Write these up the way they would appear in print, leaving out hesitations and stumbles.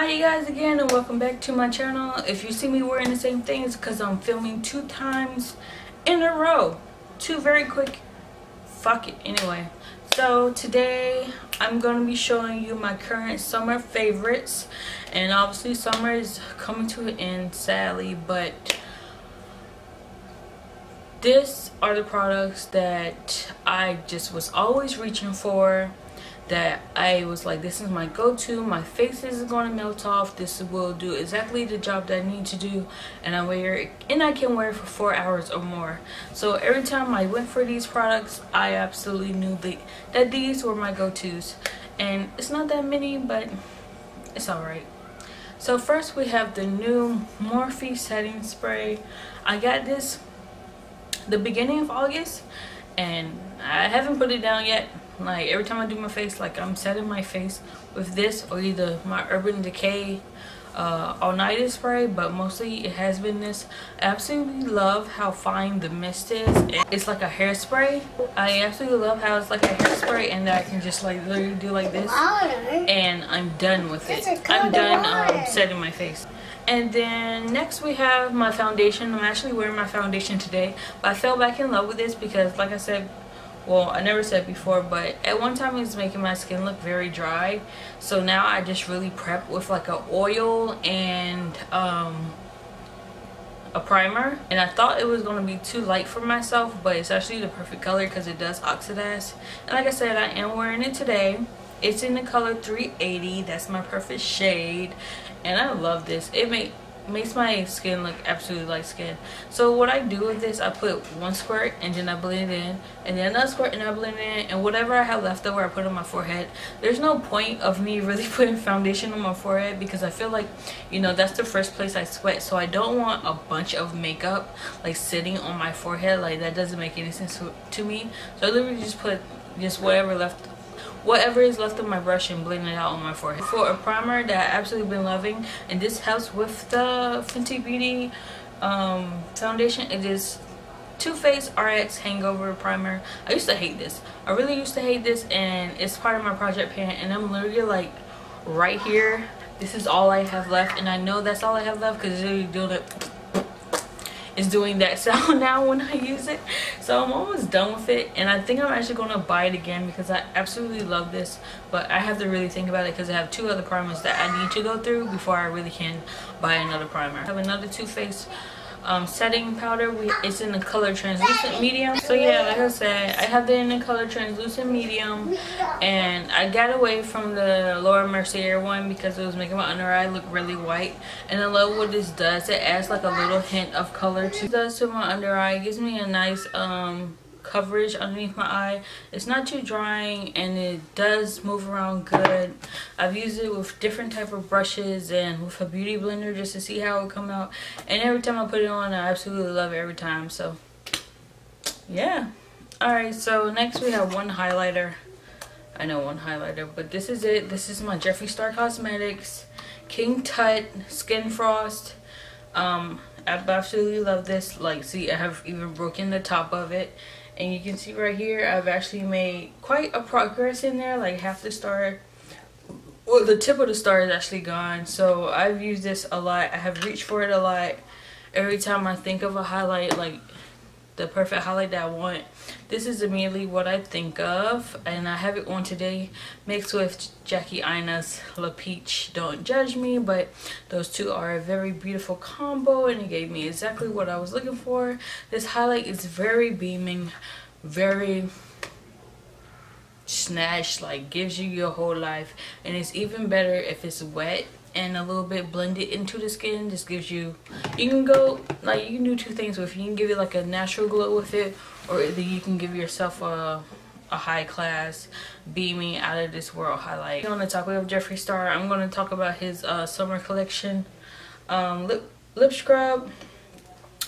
Hi you guys again, and welcome back to my channel. If you see me wearing the same thing, it's because I'm filming 2 times in a row. 2 very quick. Fuck it. Anyway, so today I'm going to be showing you my current summer favorites. And obviously summer is coming to an end, sadly, but these are the products that I just was always reaching for. That I was like, this is my go-to. My face is going to melt off. This will do exactly the job that I need to do, and I can wear it for 4 hours or more. So every time I went for these products, I absolutely knew that these were my go-tos. And it's not that many, but it's alright. So first we have the new Morphe setting spray. I got this the beginning of August, and I haven't put it down yet. Like every time I do my face, like I'm setting my face with this or either my Urban Decay all nighter spray, but mostly it has been this. I absolutely love how fine the mist is. It's like a hairspray. I absolutely love how it's like a hairspray, and that I can just like literally do like this, and I'm done with it. I'm done setting my face. And then next we have my foundation. I'm actually wearing my foundation today, but I fell back in love with this because, like I said, well, I never said before, but at one time it was making my skin look very dry. So now I just really prep with like a oil and a primer. And I thought it was going to be too light for myself, but it's actually the perfect color because it does oxidize. And like I said, I am wearing it today. It's in the color 380. That's my perfect shade, and I love this. It makes my skin look absolutely light skin. So what I do with this, I put 1 squirt and then I blend it in, and then another squirt and I blend it in, and whatever I have left over I put on my forehead. There's no point of me really putting foundation on my forehead because I feel like, you know, that's the first place I sweat, so I don't want a bunch of makeup like sitting on my forehead. Like that doesn't make any sense to me. So I literally just put whatever is left of my brush and blend it out on my forehead. For a primer that I absolutely been loving, and this helps with the Fenty Beauty foundation, it is Too Faced RX Hangover Primer. I used to hate this. I really used to hate this, and it's part of my project pan, and I'm literally like right here. This is all I have left, and I know that's all I have left because it's literally doing it. It's doing that sound now when I use it. So I'm almost done with it, and I think I'm actually going to buy it again because I absolutely love this. But I have to really think about it because I have 2 other primers that I need to go through before I really can buy another primer. I have another Too Faced setting powder. It's in the color translucent medium. So yeah, like I said, I have it in the color translucent medium, and I got away from the Laura Mercier one because it was making my under eye look really white. And I love what this does. It adds like a little hint of color to my under eye. It gives me a nice coverage underneath my eye. It's not too drying, and it does move around good. I've used it with different type of brushes and with a beauty blender just to see how it will come out, and every time I put it on I absolutely love it every time. So yeah. Alright, so next we have one highlighter. I know one highlighter, but this is it. This is my Jeffree Star Cosmetics Kingtut Skin Frost. I absolutely love this. Like, see, I have even broken the top of it, and you can see right here I've actually made quite a progress in there. Like half the star, well, the tip of the star is actually gone. So I've used this a lot. I have reached for it a lot. Every time I think of a highlight, like the perfect highlight that I want, this is immediately what I think of. And I have it on today mixed with Jackie Aina's La Peach. Don't judge me, but those two are a very beautiful combo, and it gave me exactly what I was looking for. This highlight is very beaming, very snatched, like gives you your whole life. And it's even better if it's wet and a little bit blended into the skin. This gives you, you can go like, you can do 2 things with it. You can give it like a natural glow with it, or either you can give yourself a high class beaming out of this world highlight. On the topic of Jeffree Star, I'm going to talk about his summer collection lip scrub.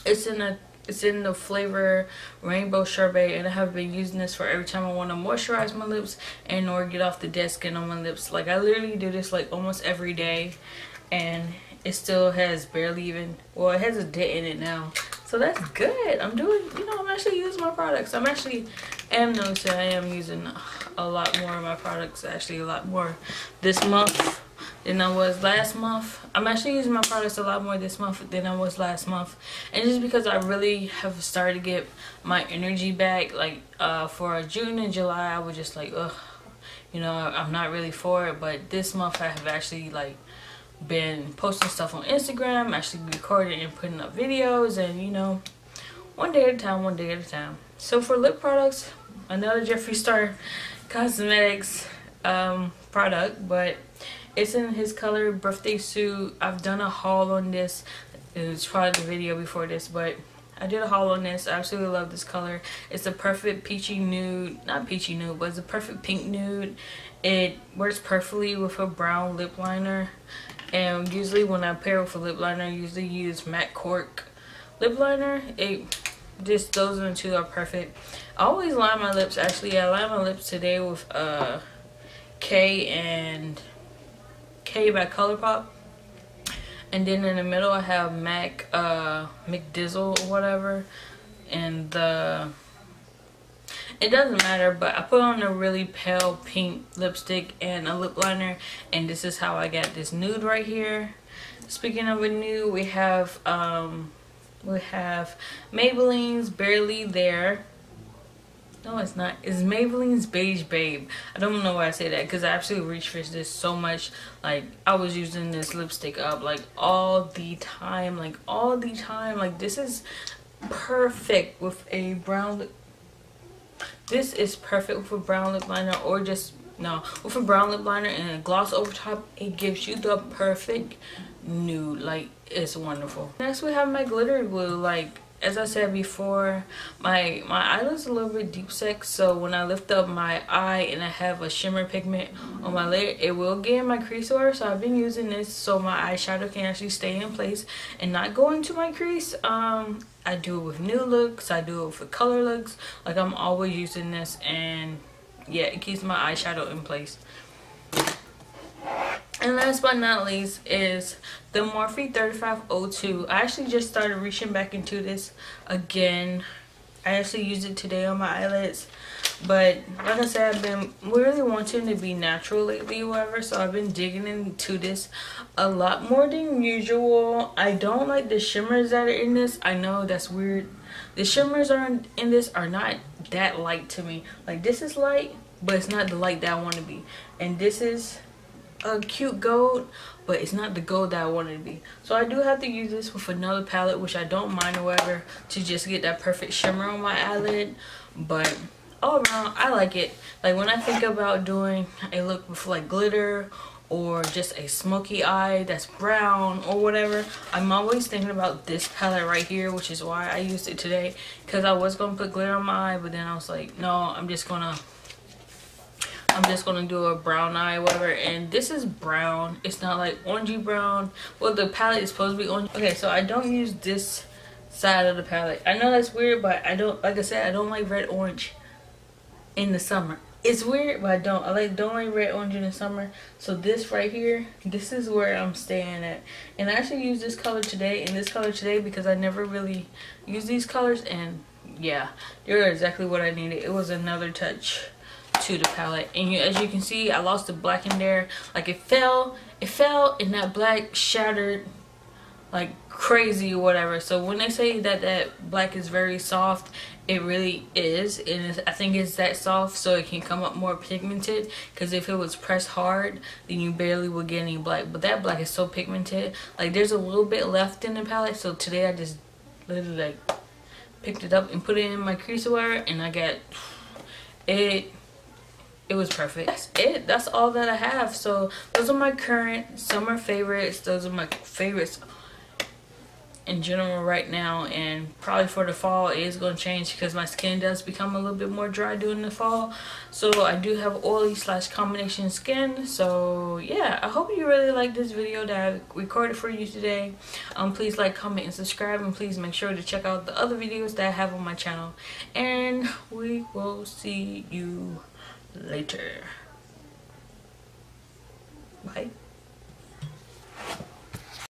It's in the flavor Rainbow Sherbet, and I have been using this for every time I want to moisturize my lips and or get off the dead skin on my lips. Like I literally do this like almost every day, and it still has barely even, well, it has a dent in it now. So that's good. I'm doing, you know, I'm actually using my products. I'm actually noticing I am using a lot more of my products, actually a lot more this month than I was last month. I'm actually using my products a lot more this month than I was last month, and just because I really have started to get my energy back. Like for June and July, I was just like, ugh, you know, I'm not really for it. But this month I have actually like been posting stuff on Instagram, actually recording and putting up videos, and you know, one day at a time, one day at a time. So for lip products, another Jeffree Star Cosmetics product, but it's in his color Birthday Suit. I've done a haul on this. It was probably the video before this, but I did a haul on this. I absolutely love this color. It's a perfect peachy nude, not peachy nude, but it's a perfect pink nude. It works perfectly with a brown lip liner, and usually when I pair with a lip liner, I usually use MAC Cork lip liner. Those are the two are perfect. I always line my lips. Actually, I lined my lips today with K by ColourPop, and then in the middle I have MAC Mcdizzle or whatever, and it doesn't matter, but I put on a really pale pink lipstick and a lip liner, and this is how I got this nude right here. Speaking of a nude, we have Maybelline's Barely There. No, it's not. It's Maybelline's Beige Babe. I don't know why I say that, because I absolutely reached for this so much. Like, I was using this lipstick up like all the time. Like this is perfect with a brown lip. This is perfect with a brown lip liner, or just with a brown lip liner and a gloss over top. It gives you the perfect nude. Like, it's wonderful. Next we have my glitter glue. Like, as I said before, my eyelid's a little bit deep set, so when I lift up my eye and I have a shimmer pigment on my lid, it will get in my crease water. So I've been using this so my eyeshadow can actually stay in place and not go into my crease. I do it with nude looks, I do it for color looks. Like, I'm always using this, and yeah, it keeps my eyeshadow in place. And last but not least is the Morphe 3502. I actually just started reaching back into this again. I actually used it today on my eyelids, but like I said, I've been really wanting to be natural lately or whatever, so I've been digging into this a lot more than usual. I don't like the shimmers that are in this. I know that's weird. The shimmers in this are not that light to me. Like, this is light, but it's not the light that I want to be. And this is a cute gold, but it's not the gold that I want it to be. So I do have to use this with another palette, which I don't mind or whatever, to just get that perfect shimmer on my eyelid. But all around, I like it. Like, when I think about doing a look with like glitter or just a smoky eye that's brown or whatever, I'm always thinking about this palette right here, which is why I used it today. Because I was gonna put glitter on my eye, but then I was like, no, I'm just gonna do a brown eye, whatever. And this is brown. It's not like orangey brown. Well, the palette is supposed to be orange. Okay, so I don't use this side of the palette. I know that's weird, but I don't, like I said, I don't like red orange in the summer. It's weird, but I don't like red orange in the summer. So this right here, this is where I'm staying at. And I actually used this color today and this color today because I never really use these colors, and yeah, they're exactly what I needed. It was another touch to the palette, and as you can see, I lost the black in there. Like, it fell and that black shattered like crazy or whatever. So when they say that that black is very soft, it really is, and I think it's that soft so it can come up more pigmented, because if it was pressed hard, then you barely would get any black. But that black is so pigmented. Like, there's a little bit left in the palette, so today I just literally like picked it up and put it in my crease wire, and I got it. It was perfect. That's it. That's all that I have. So those are my current summer favorites. Those are my favorites in general right now, and probably for the fall it is going to change because my skin does become a little bit more dry during the fall. So I do have oily / combination skin. So yeah, I hope you really like this video that I recorded for you today. Please like, comment, and subscribe, and please make sure to check out the other videos that I have on my channel, and we will see you later. Bye.